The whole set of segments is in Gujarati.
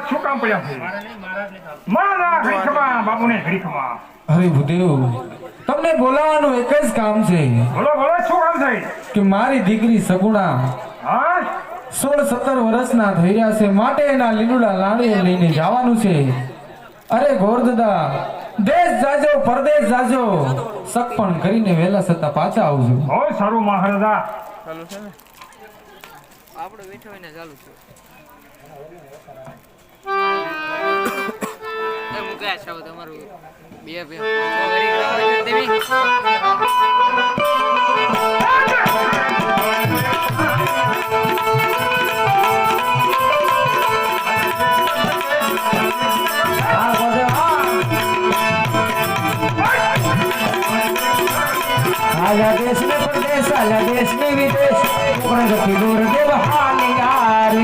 શું કામ પડ્યા છે મારા ઘડી ખમા બાપુને ઘડી ખમા અરે ભૂદેવ તમને બોલાવવાનું એક જ કામ છે બોલો બોલો શું કામ છે કે મારી દીકરી સગુણા હા 16-17 વર્ષના થઈ રહ્યા છે માટે એના લીલુડા લાડીઓ લઈને જવાનું છે અરે ગોરદાદા દેશ જાજો પરદેશ જાજો સગપણ કરીને વેલા સત્તા પાછા આવજો બહુ સારું મહારાજા ચાલુ છે ને આપણે બેઠો હોય ને ચાલુ છે એ મુકાય છે તમારું બે ઘરી કરાવો છે દેવી आला देश में प्रदेश आला देश में विदेश प्रगति दूर देव हाल यार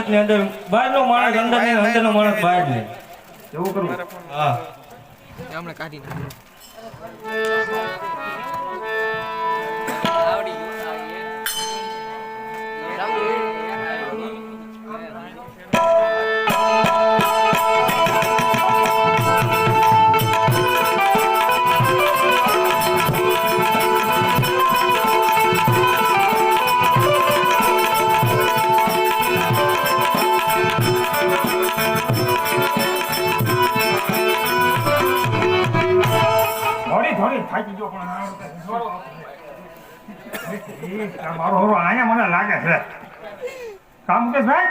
ની અંદર બહારનો માણસ અંદર ને અંદરનો માણસ બહાર લે એવું કરું હા હમણાં કાઢી નાખો આ મારો હોરો અહીંયા મને લાગે છે કામ મુકેશભાઈ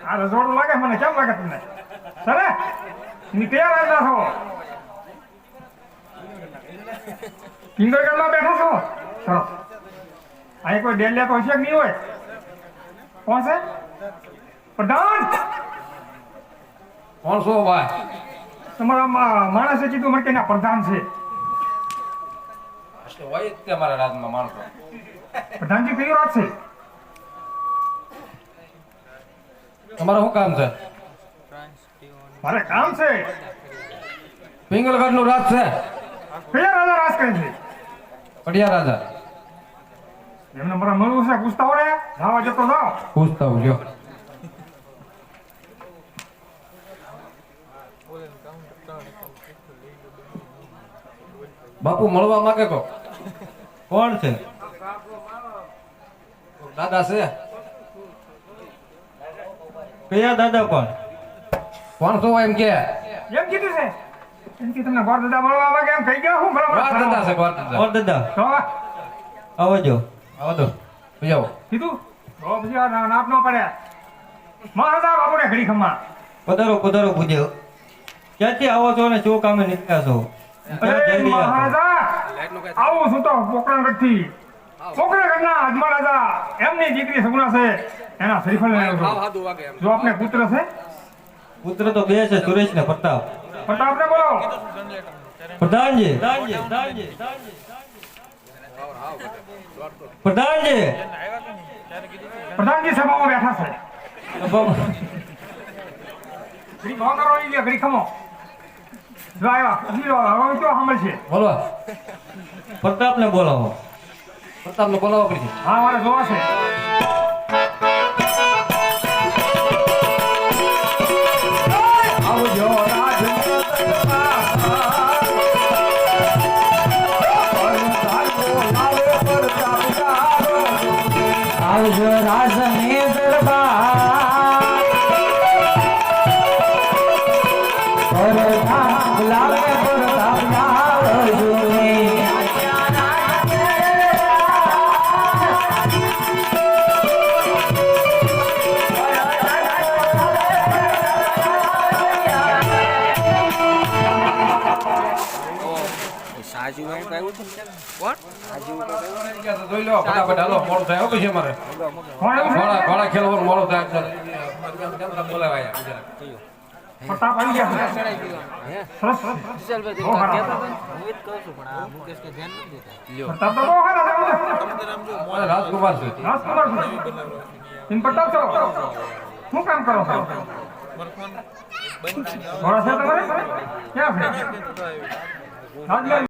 આ રજવાડું લાગે મને કેમ લાગે તમને સરે ની તૈયાર રહેતા છો કિંગર કરવા બેઠા છો સરસ અહીંયા કોઈ ડેલિયા તો હશે કે નહીં હોય કોણ છે પ્રધાન કોણ છો ભાઈ તમારા માણસે કીધું મને કે ના પ્રધાન છે હોય જ તે અમારા રાજમાં માણસો પ્રધાનજી કયું રાત છે તમારે શું કામ છે મારે કામ છે પિંગલગઢ નું રાજ છે કયા રાજા રાજ કરે છે પડિયા રાજા એમને મારા મળવું છે પૂછતા હોય જાવા જતો જાઓ પૂછતા હું લ્યો બાપુ મળવા માંગે કો કોણ છે દાદા છે કયા દાદા કોણ કોણ છો એમ કે એમ કીધું છે એમ કે તમને ગોર દાદા મળવા માંગે એમ કહી ગયા હું ગોર દાદા છે ગોર દાદા કોણ દાદા તો આવજો આવો તો જાઓ કીધું તો પછી આ નાપ ન પડે મહારાજા બાપુને ઘડી ખમ્મા પધારો પધારો પૂજ્ય ક્યાંથી આવો છો ને શું કામે નીકળ્યા છો ક્યાં જઈ અરે રહ્યા છો? મહારાજા આવું છું તો પોકરણગઢથી પોકરણગઢના અજમા રાજા એમની દીકરી સગુણા છે એના શ્રીફળ લઈને આવ્યો છું. જો આપને પુત્ર છે પુત્ર તો બે છે સુરેશ ને પ્રતાપ પ્રતાપને બોલો પ્રધાનજી પ્રધાનજી પ્રધાનજી સભામાં બેઠા છે ઘડી ભાવ કરો ઈ લે, ઘડી ખમો જો આવ્યા હજી હવે તો સાંભળશે બોલો પ્રતાપ ને બોલાવો પ્રતાપને બોલાવવા પડશે હા મારે જોવા છે આવજો આવજો રાજને દરબાર પ્રતાપ લાવે પ્રતાપ લાવજો સાજુભાઈ કઈ ઉઠું કોણ જોઈ લો ફટાફટ હાલો મોડું થાય પછી અમારે કોણ આવ્યું છે? ઘોડા ખેલવાનું મોડું થાય બોલાવાય પ્રતાપ આવી ગયા છે. સરસ સરસ વિશાલભાઈ બહુ સારા. કહેતા હતા. હું એ જ કહું છું પણ આ મુકેશ કે ધ્યાન નથી દેતા પ્રતાપ તો બહુ સારા છે. રાજકુમાર છે રાજકુમાર છે. ઇન પ્રતાપ છો શું કામ કરો છો ઘોડા છે તમારે ક્યાં છે રાજલાલ